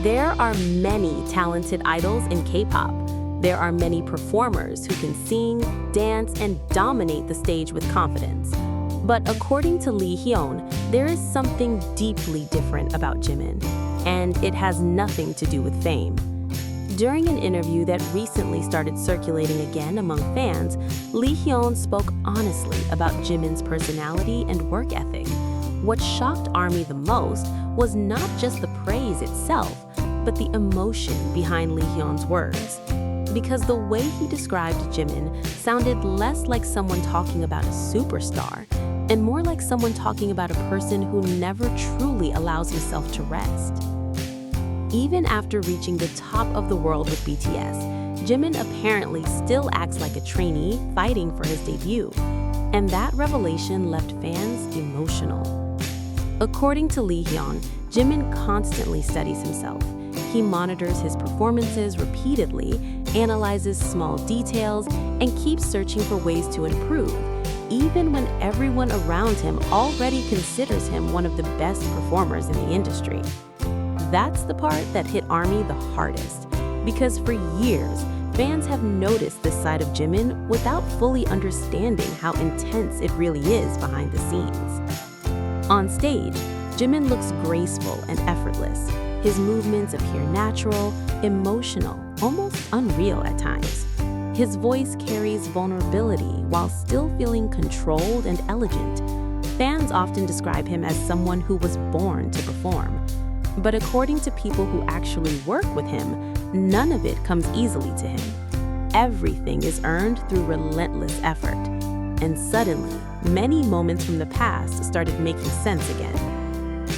There are many talented idols in K-pop. There are many performers who can sing, dance, and dominate the stage with confidence. But according to Hyun, there is something deeply different about Jimin, and it has nothing to do with fame. During an interview that recently started circulating again among fans, Hyun spoke honestly about Jimin's personality and work ethic. What shocked ARMY the most was not just the praise itself, but the emotion behind Hyun's words. Because the way he described Jimin sounded less like someone talking about a superstar and more like someone talking about a person who never truly allows himself to rest. Even after reaching the top of the world with BTS, Jimin apparently still acts like a trainee fighting for his debut. And that revelation left fans emotional. According to Hyun, Jimin constantly studies himself. He monitors his performances repeatedly, analyzes small details, and keeps searching for ways to improve, even when everyone around him already considers him one of the best performers in the industry. That's the part that hit ARMY the hardest, because for years, fans have noticed this side of Jimin without fully understanding how intense it really is behind the scenes. On stage, Jimin looks graceful and effortless. His movements appear natural, emotional, almost unreal at times. His voice carries vulnerability while still feeling controlled and elegant. Fans often describe him as someone who was born to perform. But according to people who actually work with him, none of it comes easily to him. Everything is earned through relentless effort. And suddenly, many moments from the past started making sense again.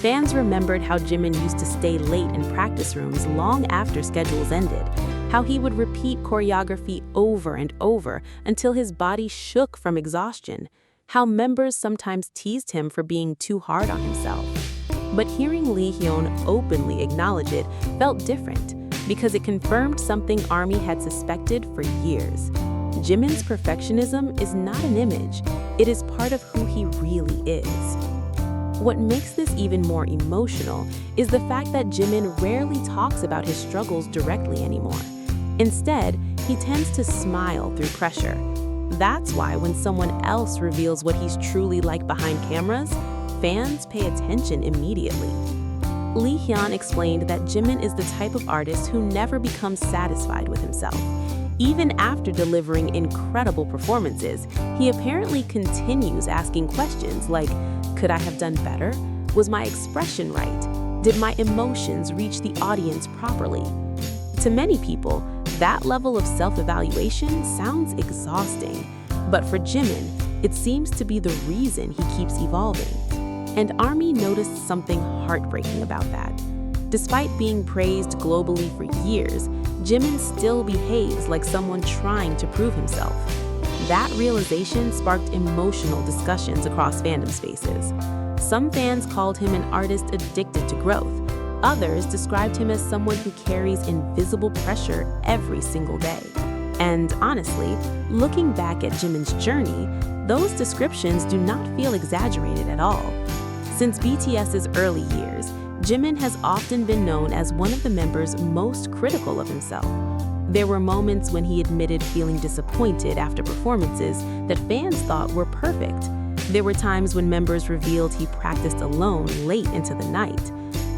Fans remembered how Jimin used to stay late in practice rooms long after schedules ended, how he would repeat choreography over and over until his body shook from exhaustion, how members sometimes teased him for being too hard on himself. But hearing Hyun openly acknowledge it felt different because it confirmed something ARMY had suspected for years. Jimin's perfectionism is not an image, it is part of who he really is. What makes this even more emotional is the fact that Jimin rarely talks about his struggles directly anymore. Instead, he tends to smile through pressure. That's why when someone else reveals what he's truly like behind cameras, fans pay attention immediately. Hyun explained that Jimin is the type of artist who never becomes satisfied with himself. Even after delivering incredible performances, he apparently continues asking questions like, could I have done better? Was my expression right? Did my emotions reach the audience properly? To many people, that level of self-evaluation sounds exhausting. But for Jimin, it seems to be the reason he keeps evolving. And ARMY noticed something heartbreaking about that. Despite being praised globally for years, Jimin still behaves like someone trying to prove himself. That realization sparked emotional discussions across fandom spaces. Some fans called him an artist addicted to growth. Others described him as someone who carries invisible pressure every single day. And honestly, looking back at Jimin's journey, those descriptions do not feel exaggerated at all. Since BTS's early years, Jimin has often been known as one of the members most critical of himself. There were moments when he admitted feeling disappointed after performances that fans thought were perfect. There were times when members revealed he practiced alone late into the night.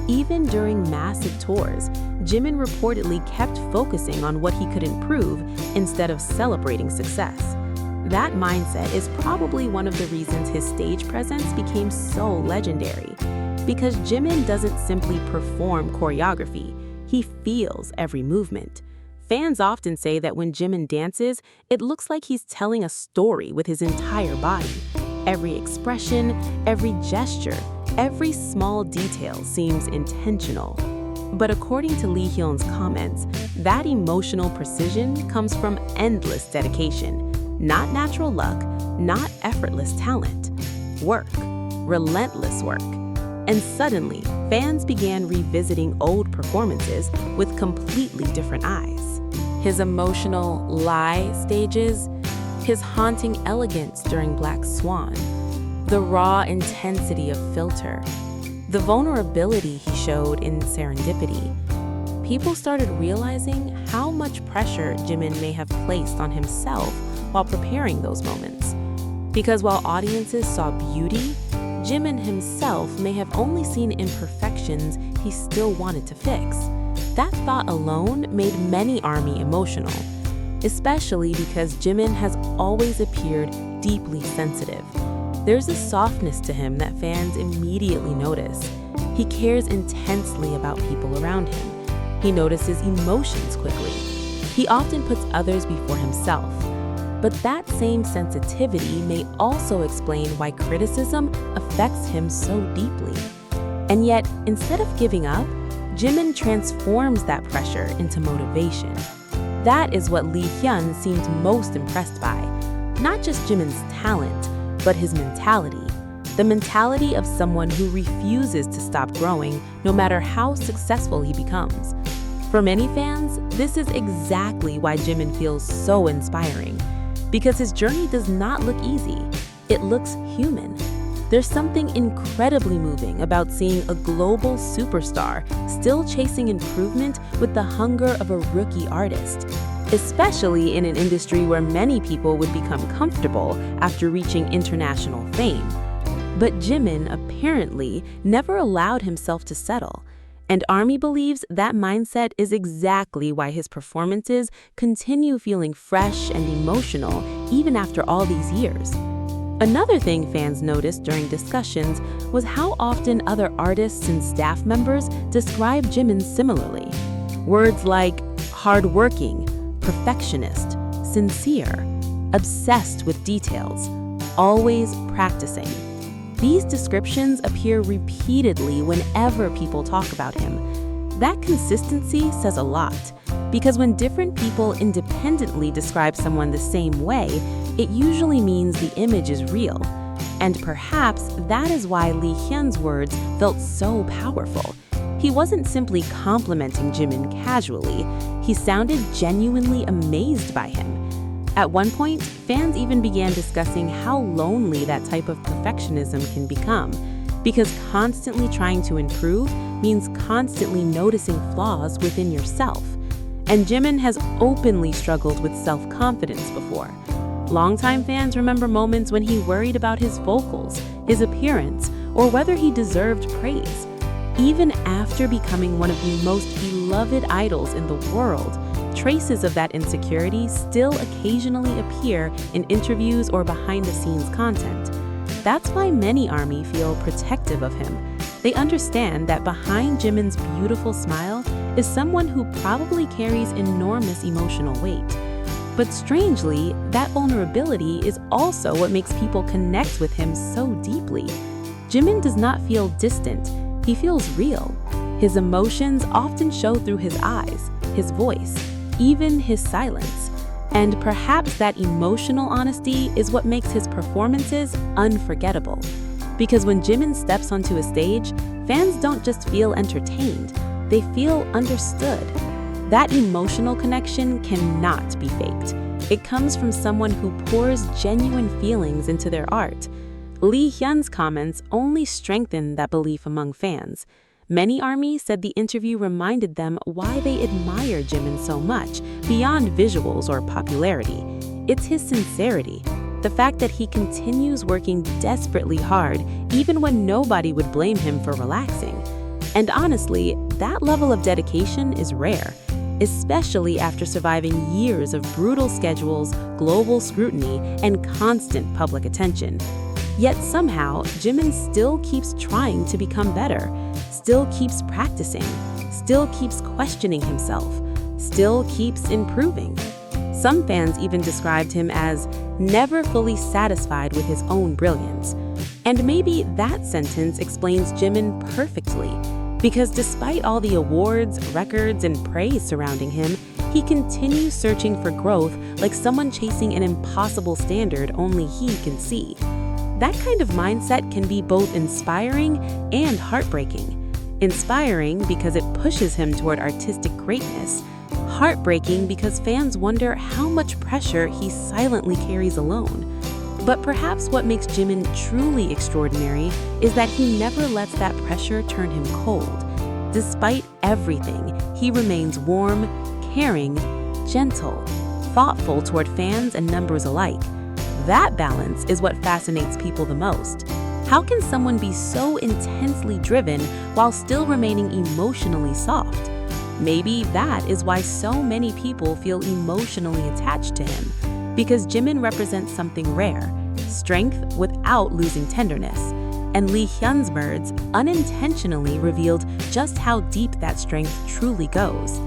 Even during massive tours, Jimin reportedly kept focusing on what he could improve instead of celebrating success. That mindset is probably one of the reasons his stage presence became so legendary. Because Jimin doesn't simply perform choreography, he feels every movement. Fans often say that when Jimin dances, it looks like he's telling a story with his entire body. Every expression, every gesture, every small detail seems intentional. But according to Hyun's comments, that emotional precision comes from endless dedication. Not natural luck, not effortless talent. Work, relentless work. And suddenly, fans began revisiting old performances with completely different eyes. His emotional lie stages, his haunting elegance during Black Swan, the raw intensity of Filter, the vulnerability he showed in Serendipity. people started realizing how much pressure Jimin may have placed on himself while preparing those moments. Because while audiences saw beauty, Jimin himself may have only seen imperfections he still wanted to fix. That thought alone made many ARMY emotional, especially because Jimin has always appeared deeply sensitive. There's a softness to him that fans immediately notice. He cares intensely about people around him. He notices emotions quickly. He often puts others before himself. But that same sensitivity may also explain why criticism affects him so deeply. And yet, instead of giving up, Jimin transforms that pressure into motivation. That is what Hyun seemed most impressed by. Not just Jimin's talent, but his mentality. The mentality of someone who refuses to stop growing no matter how successful he becomes. For many fans, this is exactly why Jimin feels so inspiring. Because his journey does not look easy. It looks human. There's something incredibly moving about seeing a global superstar still chasing improvement with the hunger of a rookie artist, especially in an industry where many people would become comfortable after reaching international fame. But Jimin apparently never allowed himself to settle. And ARMY believes that mindset is exactly why his performances continue feeling fresh and emotional even after all these years. Another thing fans noticed during discussions was how often other artists and staff members describe Jimin similarly. Words like hardworking, perfectionist, sincere, obsessed with details, always practicing. These descriptions appear repeatedly whenever people talk about him. That consistency says a lot, because when different people independently describe someone the same way, it usually means the image is real. And perhaps that is why Hyun's words felt so powerful. He wasn't simply complimenting Jimin casually, he sounded genuinely amazed by him. At one point, fans even began discussing how lonely that type of perfectionism can become, because constantly trying to improve means constantly noticing flaws within yourself. And Jimin has openly struggled with self-confidence before. Longtime fans remember moments when he worried about his vocals, his appearance, or whether he deserved praise. Even after becoming one of the most beloved idols in the world, traces of that insecurity still occasionally appear in interviews or behind-the-scenes content. That's why many ARMY feel protective of him. They understand that behind Jimin's beautiful smile is someone who probably carries enormous emotional weight. But strangely, that vulnerability is also what makes people connect with him so deeply. Jimin does not feel distant, he feels real. His emotions often show through his eyes, his voice, even his silence. And perhaps that emotional honesty is what makes his performances unforgettable. Because when Jimin steps onto a stage, fans don't just feel entertained, they feel understood. That emotional connection cannot be faked. It comes from someone who pours genuine feelings into their art. Hyun's comments only strengthen that belief among fans. Many ARMY said the interview reminded them why they admire Jimin so much, beyond visuals or popularity. It's his sincerity, the fact that he continues working desperately hard even when nobody would blame him for relaxing. And honestly, that level of dedication is rare, especially after surviving years of brutal schedules, global scrutiny, and constant public attention. Yet somehow, Jimin still keeps trying to become better, still keeps practicing, still keeps questioning himself, still keeps improving. Some fans even described him as never fully satisfied with his own brilliance. And maybe that sentence explains Jimin perfectly, because despite all the awards, records, and praise surrounding him, he continues searching for growth like someone chasing an impossible standard only he can see. That kind of mindset can be both inspiring and heartbreaking. Inspiring because it pushes him toward artistic greatness. Heartbreaking because fans wonder how much pressure he silently carries alone. But perhaps what makes Jimin truly extraordinary is that he never lets that pressure turn him cold. Despite everything, he remains warm, caring, gentle, thoughtful toward fans and members alike. That balance is what fascinates people the most. How can someone be so intensely driven while still remaining emotionally soft? Maybe that is why so many people feel emotionally attached to him, because Jimin represents something rare, strength without losing tenderness. And Lee Hyun's words unintentionally revealed just how deep that strength truly goes.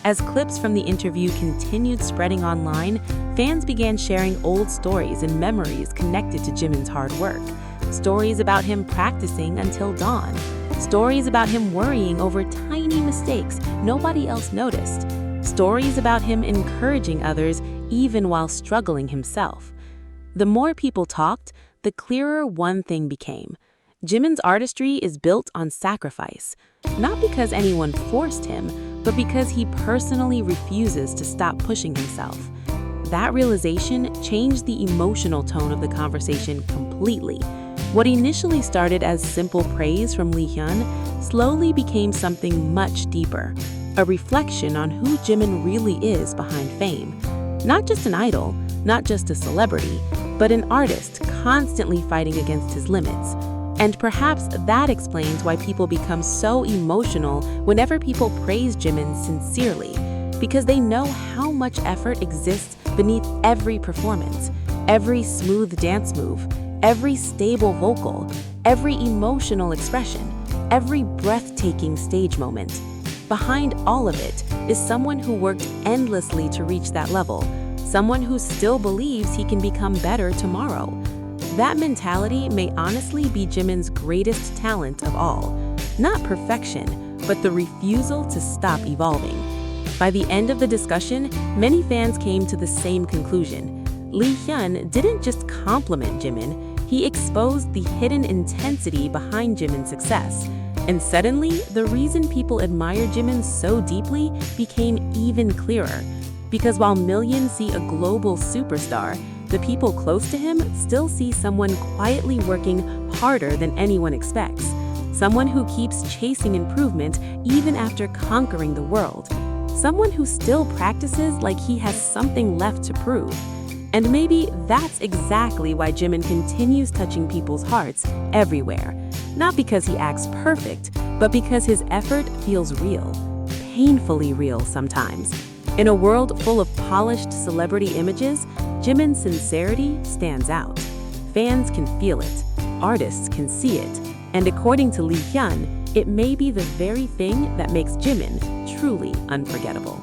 As clips from the interview continued spreading online, fans began sharing old stories and memories connected to Jimin's hard work. Stories about him practicing until dawn. Stories about him worrying over tiny mistakes nobody else noticed. Stories about him encouraging others even while struggling himself. The more people talked, the clearer one thing became. Jimin's artistry is built on sacrifice, not because anyone forced him, but because he personally refuses to stop pushing himself. That realization changed the emotional tone of the conversation completely. What initially started as simple praise from Lee Hyun slowly became something much deeper, a reflection on who Jimin really is behind fame. Not just an idol, not just a celebrity, but an artist constantly fighting against his limits. And perhaps that explains why people become so emotional whenever people praise Jimin sincerely, because they know how much effort exists beneath every performance, every smooth dance move, every stable vocal, every emotional expression, every breathtaking stage moment. Behind all of it is someone who worked endlessly to reach that level, someone who still believes he can become better tomorrow. That mentality may honestly be Jimin's greatest talent of all. Not perfection, but the refusal to stop evolving. By the end of the discussion, many fans came to the same conclusion. Lee Hyun didn't just compliment Jimin, he exposed the hidden intensity behind Jimin's success. And suddenly, the reason people admire Jimin so deeply became even clearer. Because while millions see a global superstar, the people close to him still see someone quietly working harder than anyone expects. Someone who keeps chasing improvement even after conquering the world. Someone who still practices like he has something left to prove. And maybe that's exactly why Jimin continues touching people's hearts everywhere. Not because he acts perfect, but because his effort feels real. Painfully real sometimes. In a world full of polished celebrity images, Jimin's sincerity stands out. Fans can feel it, artists can see it, and according to Lee Hyun, it may be the very thing that makes Jimin truly unforgettable.